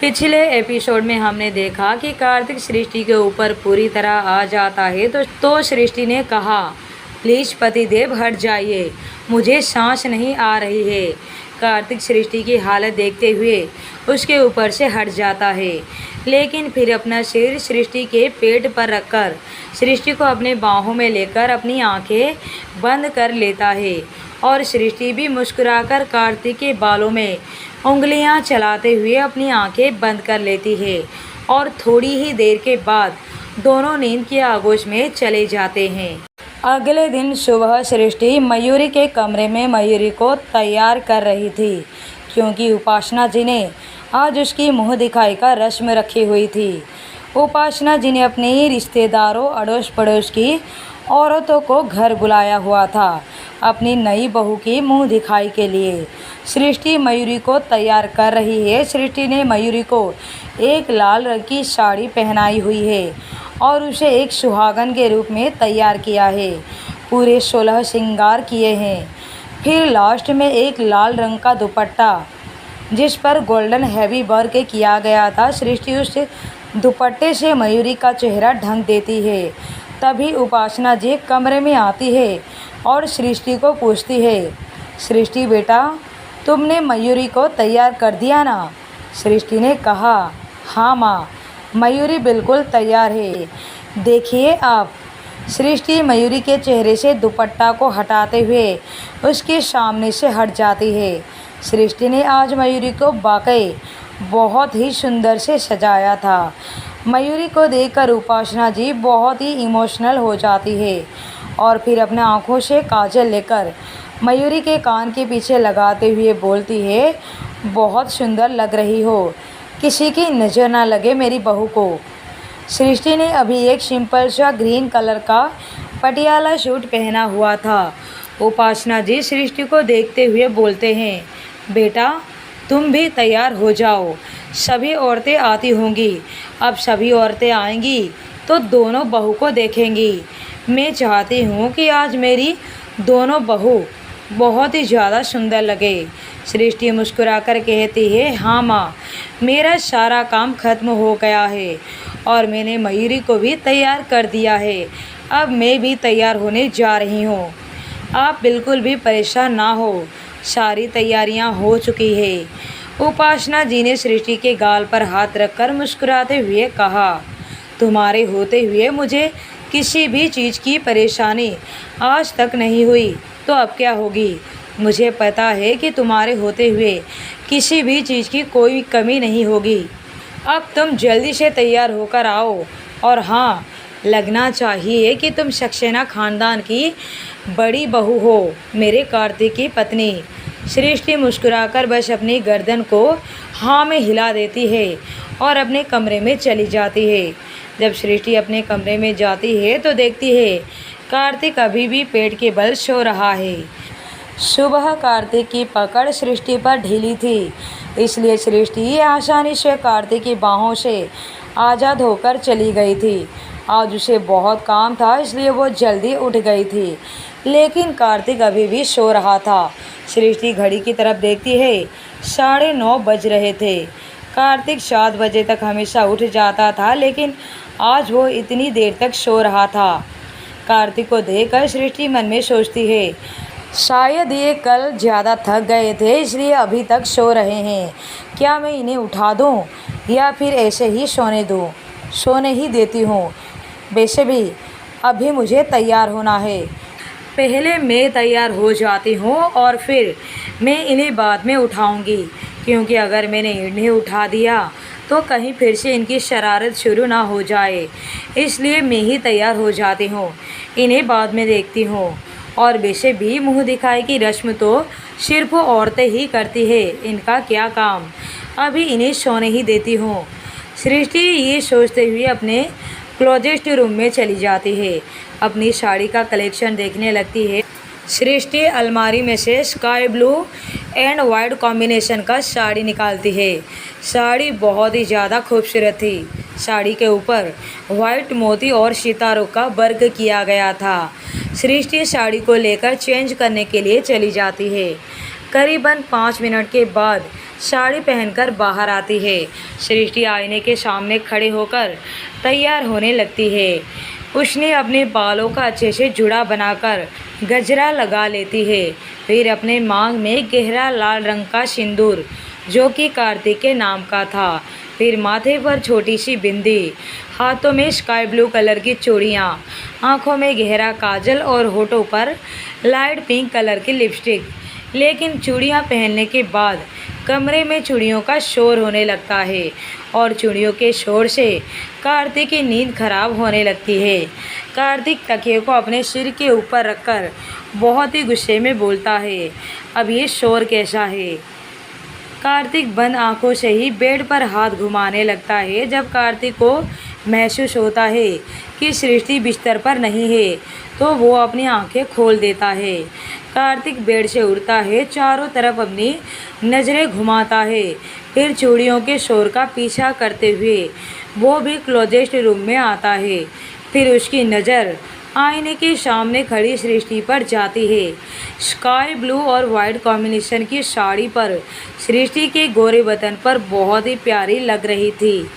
पिछले एपिसोड में हमने देखा कि कार्तिक सृष्टि के ऊपर पूरी तरह आ जाता है तो सृष्टि ने कहा, प्लीज पतिदेव हट जाइए, मुझे सांस नहीं आ रही है। कार्तिक सृष्टि की हालत देखते हुए उसके ऊपर से हट जाता है, लेकिन फिर अपना सिर सृष्टि के पेट पर रखकर सृष्टि को अपने बाहों में लेकर अपनी आंखें बंद कर लेता है और सृष्टि भी मुस्कुराकर कार्तिक के बालों में उंगलियां चलाते हुए अपनी आंखें बंद कर लेती है और थोड़ी ही देर के बाद दोनों नींद की आगोश में चले जाते हैं। अगले दिन सुबह सृष्टि मयूरी के कमरे में मयूरी को तैयार कर रही थी, क्योंकि उपासना जी ने आज उसकी मुंह दिखाई का रस्म रखी हुई थी। उपासना जी ने अपने रिश्तेदारों अड़ोस पड़ोस की औरतों को घर बुलाया हुआ था अपनी नई बहू की मुंह दिखाई के लिए। सृष्टि मयूरी को तैयार कर रही है। सृष्टि ने मयूरी को एक लाल रंग की साड़ी पहनाई हुई है और उसे एक सुहागन के रूप में तैयार किया है। पूरे 16 श्रृंगार किए हैं। फिर लास्ट में एक लाल रंग का दुपट्टा जिस पर गोल्डन हैवी वर्क किया गया था। सृष्टि उस दुपट्टे से मयूरी का चेहरा ढक देती है। तभी उपासना जी कमरे में आती है और सृष्टि को पूछती है, सृष्टि बेटा, तुमने मयूरी को तैयार कर दिया ना? सृष्टि ने कहा, हाँ माँ, मयूरी बिल्कुल तैयार है, देखिए आप। सृष्टि मयूरी के चेहरे से दुपट्टा को हटाते हुए उसके सामने से हट जाती है। सृष्टि ने आज मयूरी को वाकई बहुत ही सुंदर से सजाया था। मयूरी को देखकर उपासना जी बहुत ही इमोशनल हो जाती है और फिर अपने आँखों से काजल लेकर मयूरी के कान के पीछे लगाते हुए बोलती है, बहुत सुंदर लग रही हो, किसी की नज़र ना लगे मेरी बहू को। सृष्टि ने अभी एक सिंपल सा ग्रीन कलर का पटियाला सूट पहना हुआ था। उपासना जी सृष्टि को देखते हुए बोलते हैं, बेटा तुम भी तैयार हो जाओ, सभी औरतें आती होंगी, अब सभी औरतें आएंगी तो दोनों बहू को देखेंगी। मैं चाहती हूँ कि आज मेरी दोनों बहू बहुत ही ज़्यादा सुंदर लगे। सृष्टि मुस्कुराकर कहती है, हाँ माँ, मेरा सारा काम खत्म हो गया है और मैंने मयूरी को भी तैयार कर दिया है। अब मैं भी तैयार होने जा रही हूँ, आप बिल्कुल भी परेशान ना हो, सारी तैयारियाँ हो चुकी है। उपासना जी ने सृष्टि के गाल पर हाथ रखकर मुस्कुराते हुए कहा, तुम्हारे होते हुए मुझे किसी भी चीज़ की परेशानी आज तक नहीं हुई तो अब क्या होगी। मुझे पता है कि तुम्हारे होते हुए किसी भी चीज़ की कोई कमी नहीं होगी। अब तुम जल्दी से तैयार होकर आओ और हाँ, लगना चाहिए कि तुम सक्सेना खानदान की बड़ी बहू हो, मेरे कार्तिक की पत्नी। सृष्टि मुस्कुराकर बस अपनी गर्दन को हाँ में हिला देती है और अपने कमरे में चली जाती है। जब सृष्टि अपने कमरे में जाती है तो देखती है कार्तिक अभी भी पेट के बल सो रहा है। सुबह कार्तिक की पकड़ सृष्टि पर ढीली थी, इसलिए सृष्टि आसानी से कार्तिक की बाहों से आज़ाद होकर चली गई थी। आज उसे बहुत काम था, इसलिए वो जल्दी उठ गई थी, लेकिन कार्तिक अभी भी सो रहा था। सृष्टि घड़ी की तरफ देखती है, 9:30 बज रहे थे। कार्तिक 7 बजे तक हमेशा उठ जाता था, लेकिन आज वो इतनी देर तक सो रहा था। कार्तिक को देखकर सृष्टि मन में सोचती है, शायद ये कल ज़्यादा थक गए थे इसलिए अभी तक सो रहे हैं। क्या मैं इन्हें उठा दूँ या फिर ऐसे ही सोने दूँ? सोने ही देती हूँ। वैसे भी अभी मुझे तैयार होना है, पहले मैं तैयार हो जाती हूँ और फिर मैं इन्हें बाद में उठाऊँगी, क्योंकि अगर मैंने इन्हें उठा दिया तो कहीं फिर से इनकी शरारत शुरू ना हो जाए, इसलिए मैं ही तैयार हो जाती हूँ, इन्हें बाद में देखती हूँ। और वैसे भी मुंह दिखाई की रस्म तो सिर्फ औरतें ही करती है, इनका क्या काम, अभी इन्हें सोने ही देती हूँ। सृष्टि ये सोचते हुए अपने क्लोजेस्ट रूम में चली जाती है, अपनी साड़ी का कलेक्शन देखने लगती है। सृष्टि अलमारी में से sky blue and white combination का साड़ी निकालती है। साड़ी बहुत ही ज़्यादा खूबसूरत थी। साड़ी के ऊपर वाइट मोती और सितारों का वर्क किया गया था। सृष्टि साड़ी को लेकर चेंज करने के लिए चली जाती है। करीबन 5 मिनट के बाद साड़ी पहनकर बाहर आती है। सृष्टि आईने के सामने खड़े होकर तैयार होने लगती है। उसने अपने बालों का अच्छे से जुड़ा बनाकर गजरा लगा लेती है। फिर अपने मांग में गहरा लाल रंग का सिंदूर, जो कि कार्तिक के नाम का था। फिर माथे पर छोटी सी बिंदी, हाथों में स्काई ब्लू कलर की चूड़ियाँ, आँखों में गहरा काजल और होठों पर लाइट पिंक कलर की लिपस्टिक। लेकिन चूड़ियाँ पहनने के बाद कमरे में चूड़ियों का शोर होने लगता है और चूड़ियों के शोर से कार्तिक की नींद खराब होने लगती है। कार्तिक तकिए को अपने सिर के ऊपर रखकर बहुत ही गुस्से में बोलता है, अब ये शोर कैसा है। कार्तिक बंद आंखों से ही बेड पर हाथ घुमाने लगता है। जब कार्तिक को महसूस होता है कि सृष्टि बिस्तर पर नहीं है तो वो अपनी आंखें खोल देता है। कार्तिक बेड से उठता है, चारों तरफ अपनी नज़रें घुमाता है। फिर चूड़ियों के शोर का पीछा करते हुए वो भी क्लोजेस्ट रूम में आता है। फिर उसकी नज़र आईने के सामने खड़ी सृष्टि पर जाती है। स्काई ब्लू और वाइट कॉम्बिनेशन की साड़ी पर सृष्टि के गोरे बदन पर बहुत ही प्यारी लग रही थी।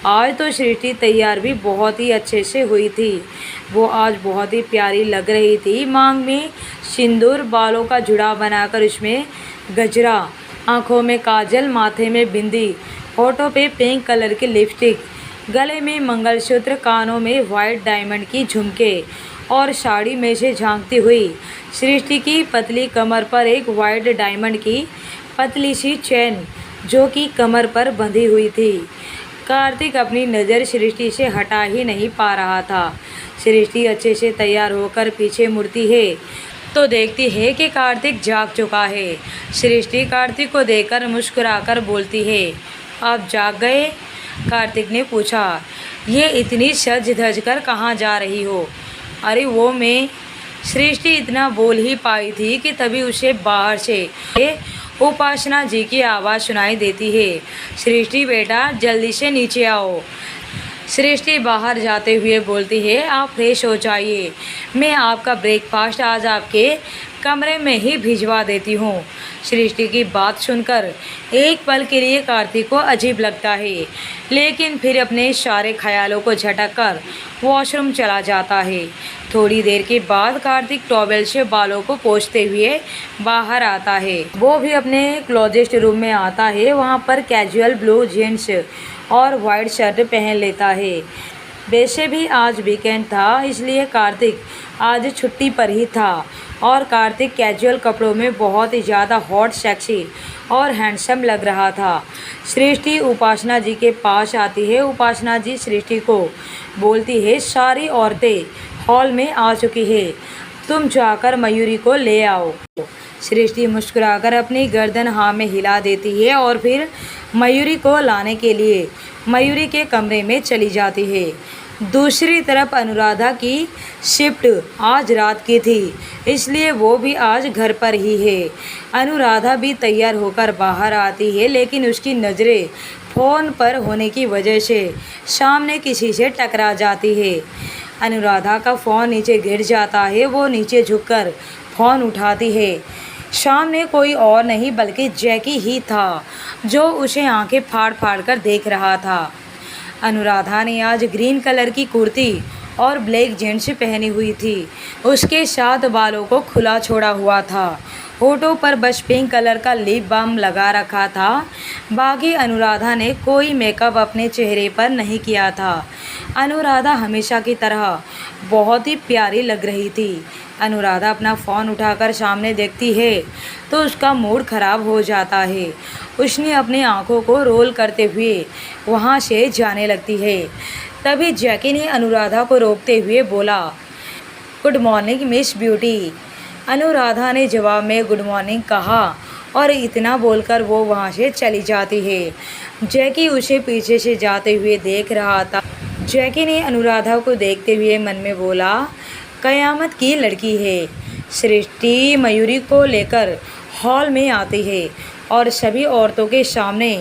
आज तो सृष्टि तैयार भी बहुत ही अच्छे से हुई थी। वो आज बहुत ही प्यारी लग रही थी। मांग में सिंदूर, बालों का जुड़ा बनाकर उसमें गजरा, आँखों में काजल, माथे में बिंदी, होठों पे पिंक कलर की लिपस्टिक, गले में मंगलसूत्र, कानों में वाइट डायमंड की झुमके और साड़ी में से झांकती हुई सृष्टि की पतली कमर पर एक वाइट डायमंड की पतली सी चैन, जो कि कमर पर बंधी हुई थी। कार्तिक अपनी नज़र सृष्टि से हटा ही नहीं पा रहा था। सृष्टि अच्छे से तैयार होकर पीछे मुड़ती है तो देखती है कि कार्तिक जाग चुका है। सृष्टि कार्तिक को देखकर मुस्कुराकर बोलती है, आप जाग गए? कार्तिक ने पूछा, ये इतनी सज धज कर कहाँ जा रही हो? अरे वो मैं। सृष्टि इतना बोल ही पाई थी कि तभी उसे बाहर से उपासना जी की आवाज़ सुनाई देती है, सृष्टि बेटा जल्दी से नीचे आओ। सृष्टि बाहर जाते हुए बोलती है, आप फ्रेश हो जाइए, मैं आपका ब्रेकफास्ट आज आपके कमरे में ही भिजवा देती हूँ। सृष्टि की बात सुनकर एक पल के लिए कार्तिक को अजीब लगता है, लेकिन फिर अपने सारे ख्यालों को झटक कर वॉशरूम चला जाता है। थोड़ी देर के बाद कार्तिक टॉवेल से बालों को पोंछते हुए बाहर आता है। वो भी अपने क्लोजेस्ट रूम में आता है। वहाँ पर कैजुअल ब्लू जीन्स और वाइट शर्ट पहन लेता है। वैसे भी आज वीकेंड था, इसलिए कार्तिक आज छुट्टी पर ही था और कार्तिक कैजुअल कपड़ों में बहुत ही ज़्यादा हॉट, सेक्सी और हैंडसम लग रहा था। सृष्टि उपासना जी के पास आती है। उपासना जी सृष्टि को बोलती है, सारी औरतें हॉल में आ चुकी है, तुम जाकर मयूरी को ले आओ। सृष्टि मुस्कुराकर अपनी गर्दन हाँ में हिला देती है और फिर मयूरी को लाने के लिए मयूरी के कमरे में चली जाती है। दूसरी तरफ अनुराधा की शिफ्ट आज रात की थी, इसलिए वो भी आज घर पर ही है। अनुराधा भी तैयार होकर बाहर आती है, लेकिन उसकी नज़रें फ़ोन पर होने की वजह से सामने किसी से टकरा जाती है। अनुराधा का फ़ोन नीचे गिर जाता है। वो नीचे झुककर फ़ोन उठाती है। सामने कोई और नहीं बल्कि जैकी ही था, जो उसे आंखें फाड़ फाड़ कर देख रहा था। अनुराधा ने आज ग्रीन कलर की कुर्ती और ब्लैक जीन्स पहनी हुई थी। उसके साथ बालों को खुला छोड़ा हुआ था। होठों पर बस पिंक कलर का लिप बाम लगा रखा था। बाकी अनुराधा ने कोई मेकअप अपने चेहरे पर नहीं किया था। अनुराधा हमेशा की तरह बहुत ही प्यारी लग रही थी। अनुराधा अपना फ़ोन उठाकर सामने देखती है तो उसका मूड ख़राब हो जाता है। उसने अपनी आंखों को रोल करते हुए वहां से जाने लगती है। तभी जैकी ने अनुराधा को रोकते हुए बोला, good morning miss beauty. Anuradha ने जवाब में गुड मॉर्निंग कहा और इतना बोलकर वो वहाँ से चली जाती है। जैकी उसे पीछे से जाते हुए देख रहा था। जैकी ने अनुराधा को देखते हुए मन में बोला, कयामत की लड़की है। सृष्टि मयूरी को लेकर हॉल में आती है और सभी औरतों के सामने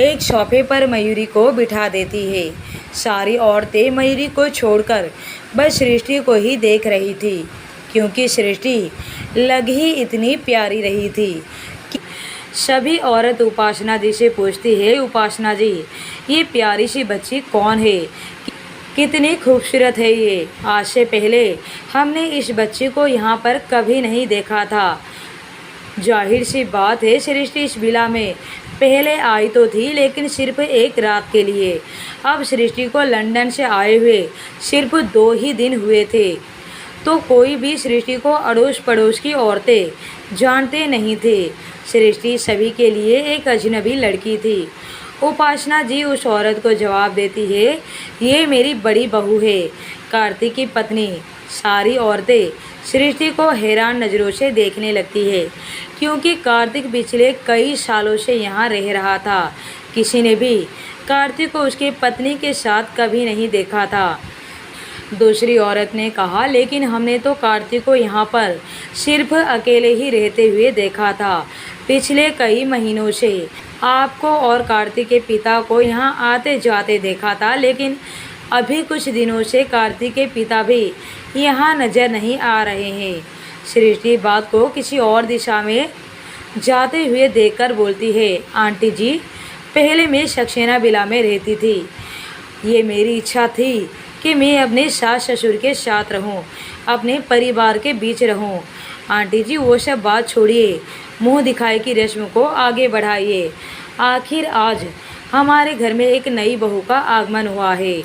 एक सोफे पर मयूरी को बिठा देती है। सारी औरतें मयूरी को छोड़कर बस सृष्टि को ही देख रही थी, क्योंकि सृष्टि लग ही इतनी प्यारी रही थी सभी औरत उपासना जी से पूछती है, उपासना जी ये प्यारी सी बच्ची कौन है, कितनी खूबसूरत है ये। आज से पहले हमने इस बच्ची को यहाँ पर कभी नहीं देखा था। जाहिर सी बात है सृष्टि इस विला में पहले आई तो थी, लेकिन सिर्फ एक रात के लिए। अब सृष्टि को लंदन से आए हुए सिर्फ 2 ही दिन हुए थे, तो कोई भी सृष्टि को अड़ोस पड़ोस की औरतें जानते नहीं थे। सृष्टि सभी के लिए एक अजनबी लड़की थी। उपासना जी उस औरत को जवाब देती है, ये मेरी बड़ी बहू है, कार्तिक की पत्नी। सारी औरतें सृष्टि को हैरान नज़रों से देखने लगती है, क्योंकि कार्तिक पिछले कई सालों से यहाँ रह रहा था। किसी ने भी कार्तिक को उसकी पत्नी के साथ कभी नहीं देखा था। दूसरी औरत ने कहा, लेकिन हमने तो कार्तिक को यहाँ पर सिर्फ अकेले ही रहते हुए देखा था। पिछले कई महीनों से आपको और कार्तिक के पिता को यहाँ आते जाते देखा था, लेकिन अभी कुछ दिनों से कार्तिक के पिता भी यहाँ नज़र नहीं आ रहे हैं। सृष्टि बात को किसी और दिशा में जाते हुए देखकर बोलती है, आंटी जी पहले मैं सक्सेना विला में रहती थी। ये मेरी इच्छा थी कि मैं अपने सास ससुर के साथ रहूं, अपने परिवार के बीच रहूं। आंटी जी वो सब बात छोड़िए, मुंह दिखाई की रस्म को आगे बढ़ाइए। आखिर आज हमारे घर में एक नई बहू का आगमन हुआ है।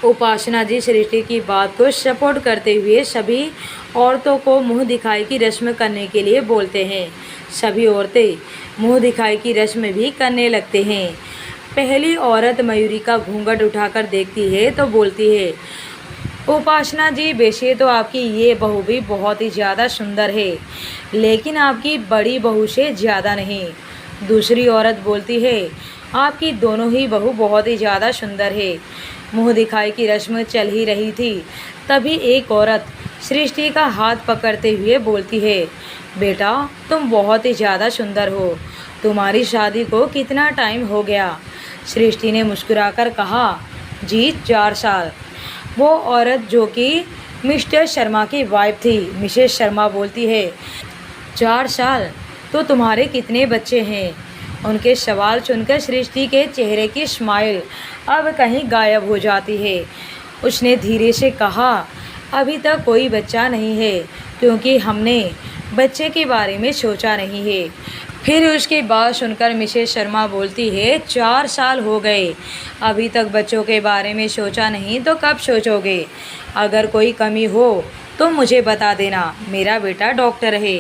उपासना जी सृष्टि की बात को सपोर्ट करते हुए सभी औरतों को मुंह दिखाई की रस्म करने के लिए बोलते हैं। सभी औरतें मुंह दिखाई की रस्म भी करने लगते हैं। पहली औरत मयूरी का घूंघट उठाकर देखती है तो बोलती है, उपासना जी वैसे तो आपकी ये बहू भी बहुत ही ज़्यादा सुंदर है, लेकिन आपकी बड़ी बहू से ज़्यादा नहीं। दूसरी औरत बोलती है, आपकी दोनों ही बहू बहुत ही ज़्यादा सुंदर है। मुंह दिखाई की रस्म चल ही रही थी, तभी एक औरत सृष्टि का हाथ पकड़ते हुए बोलती है, बेटा तुम बहुत ही ज़्यादा सुंदर हो, तुम्हारी शादी को कितना टाइम हो गया। सृष्टि ने मुस्कुराकर कहा, जी 4 साल। वो औरत जो कि मिस्टर शर्मा की वाइफ थी, मिसेस शर्मा बोलती है, 4 साल तो तुम्हारे कितने बच्चे हैं। उनके सवाल सुनकर सृष्टि के चेहरे की स्माइल अब कहीं गायब हो जाती है। उसने धीरे से कहा, अभी तक कोई बच्चा नहीं है, क्योंकि हमने बच्चे के बारे में सोचा नहीं है। फिर उसकी बात सुनकर मिसेस शर्मा बोलती है, 4 साल हो गए, अभी तक बच्चों के बारे में सोचा नहीं तो कब सोचोगे। अगर कोई कमी हो तो मुझे बता देना, मेरा बेटा डॉक्टर है।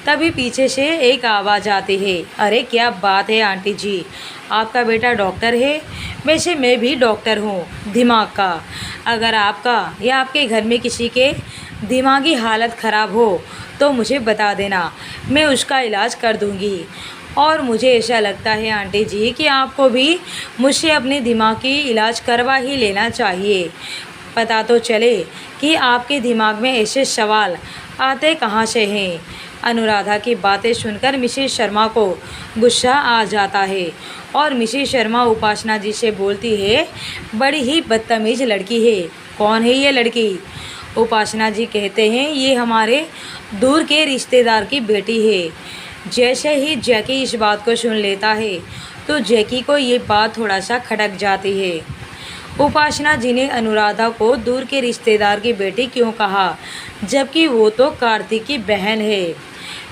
तभी पीछे से एक आवाज़ आती है, अरे क्या बात है आंटी जी, आपका बेटा डॉक्टर है। वैसे मैं भी डॉक्टर हूँ दिमाग का। अगर आपका या आपके घर में किसी के दिमागी हालत ख़राब हो तो मुझे बता देना, मैं उसका इलाज कर दूँगी। और मुझे ऐसा लगता है आंटी जी कि आपको भी मुझसे अपने दिमाग की इलाज करवा ही लेना चाहिए। पता तो चले कि आपके दिमाग में ऐसे सवाल आते कहाँ से हैं। अनुराधा की बातें सुनकर मिसेस शर्मा को गुस्सा आ जाता है और मिसेस शर्मा उपासना जी से बोलती है, बड़ी ही बदतमीज़ लड़की है। कौन है ये लड़की? उपासना जी कहते हैं, ये हमारे दूर के रिश्तेदार की बेटी है। जैसे ही जैकी इस बात को सुन लेता है तो जैकी को ये बात थोड़ा सा खटक जाती है। उपासना जी ने अनुराधा को दूर के रिश्तेदार की बेटी क्यों कहा, जबकि वो तो कार्तिक की बहन है।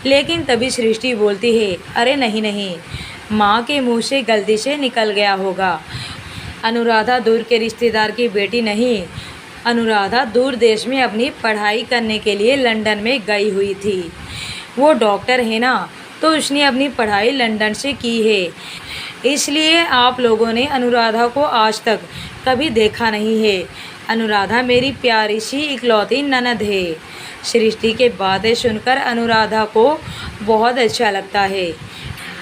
लेकिन तभी सृष्टि बोलती है, अरे नहीं नहीं, माँ के मुंह से गलती से निकल गया होगा। अनुराधा दूर के रिश्तेदार की बेटी नहीं, अनुराधा दूर देश में अपनी पढ़ाई करने के लिए लंदन में गई हुई थी। वो डॉक्टर है ना, तो उसने अपनी पढ़ाई लंदन से की है, इसलिए आप लोगों ने अनुराधा को आज तक कभी देखा नहीं है। अनुराधा मेरी प्यारी सी इकलौती ननद है। सृष्टि के बातें सुनकर अनुराधा को बहुत अच्छा लगता है।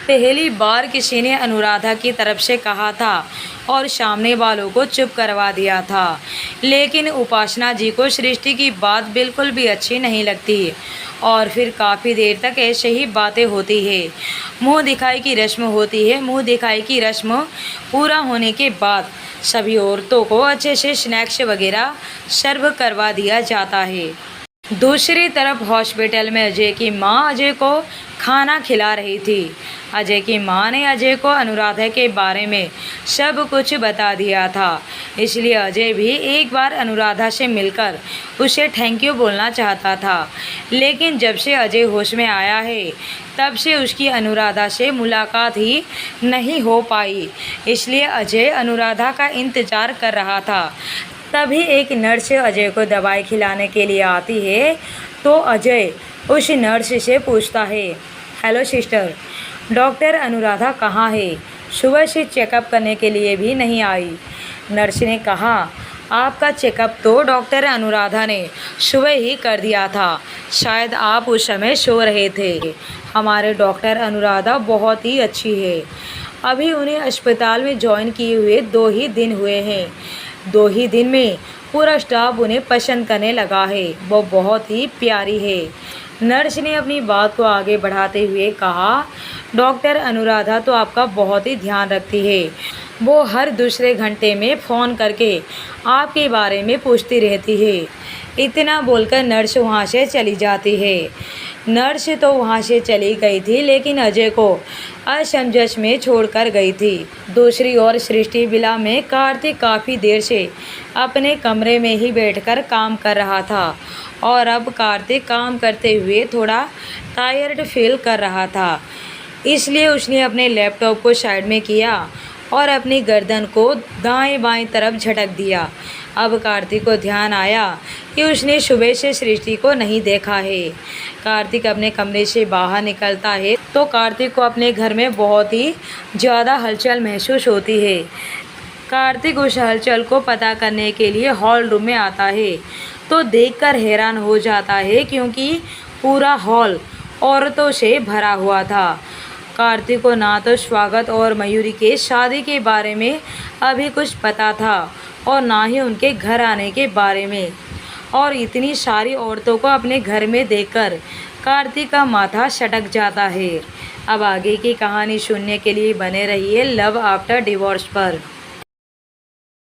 पहली बार किसी ने अनुराधा की तरफ से कहा था और सामने वालों को चुप करवा दिया था, लेकिन उपासना जी को सृष्टि की बात बिल्कुल भी अच्छी नहीं लगती और फिर काफ़ी देर तक ऐसे ही बातें होती है। मुंह दिखाई की रस्म होती है। मुंह दिखाई की रस्म पूरा होने के बाद सभी औरतों को अच्छे से स्नैक्स वगैरह सर्व करवा दिया जाता है। दूसरी तरफ हॉस्पिटल में अजय की माँ अजय को खाना खिला रही थी। अजय की माँ ने अजय को अनुराधा के बारे में सब कुछ बता दिया था, इसलिए अजय भी एक बार अनुराधा से मिलकर उसे थैंक यू बोलना चाहता था। लेकिन जब से अजय होश में आया है तब से उसकी अनुराधा से मुलाकात ही नहीं हो पाई, इसलिए अजय अनुराधा का इंतज़ार कर रहा था। तभी एक नर्स अजय को दवाई खिलाने के लिए आती है तो अजय उस नर्स से पूछता है, हेलो सिस्टर, डॉक्टर अनुराधा कहाँ है? सुबह से चेकअप करने के लिए भी नहीं आई। नर्स ने कहा, आपका चेकअप तो डॉक्टर अनुराधा ने सुबह ही कर दिया था, शायद आप उस समय सो रहे थे। हमारे डॉक्टर अनुराधा बहुत ही अच्छी है। अभी उन्हें अस्पताल में ज्वाइन किए हुए 2 ही दिन हुए हैं। 2 ही दिन में पूरा स्टाफ उन्हें पसंद करने लगा है। वो बहुत ही प्यारी है। नर्स ने अपनी बात को आगे बढ़ाते हुए कहा, डॉक्टर अनुराधा तो आपका बहुत ही ध्यान रखती है। वो हर दूसरे घंटे में फ़ोन करके आपके बारे में पूछती रहती है। इतना बोलकर नर्स वहाँ से चली जाती है। नर्स तो वहाँ से चली गई थी, लेकिन अजय को असमंजस में छोड़कर गई थी। दूसरी ओर सृष्टि विला में कार्तिक काफ़ी देर से अपने कमरे में ही बैठकर काम कर रहा था और अब कार्तिक काम करते हुए थोड़ा टायर्ड फील कर रहा था, इसलिए उसने अपने लैपटॉप को साइड में किया और अपनी गर्दन को दाएं बाएं तरफ झटक दिया। अब कार्तिक को ध्यान आया कि उसने सुबह से सृष्टि को नहीं देखा है। कार्तिक अपने कमरे से बाहर निकलता है तो कार्तिक को अपने घर में बहुत ही ज़्यादा हलचल महसूस होती है। कार्तिक उस हलचल को पता करने के लिए हॉल रूम में आता है तो देखकर हैरान हो जाता है, क्योंकि पूरा हॉल औरतों से भरा हुआ था। कार्तिक को ना तो स्वागत और मयूरी के शादी के बारे में अभी कुछ पता था और ना ही उनके घर आने के बारे में, और इतनी सारी औरतों को अपने घर में देखकर कार्तिक का माथा सटक जाता है। अब आगे की कहानी सुनने के लिए बने रहिए लव आफ्टर डिवोर्स पर।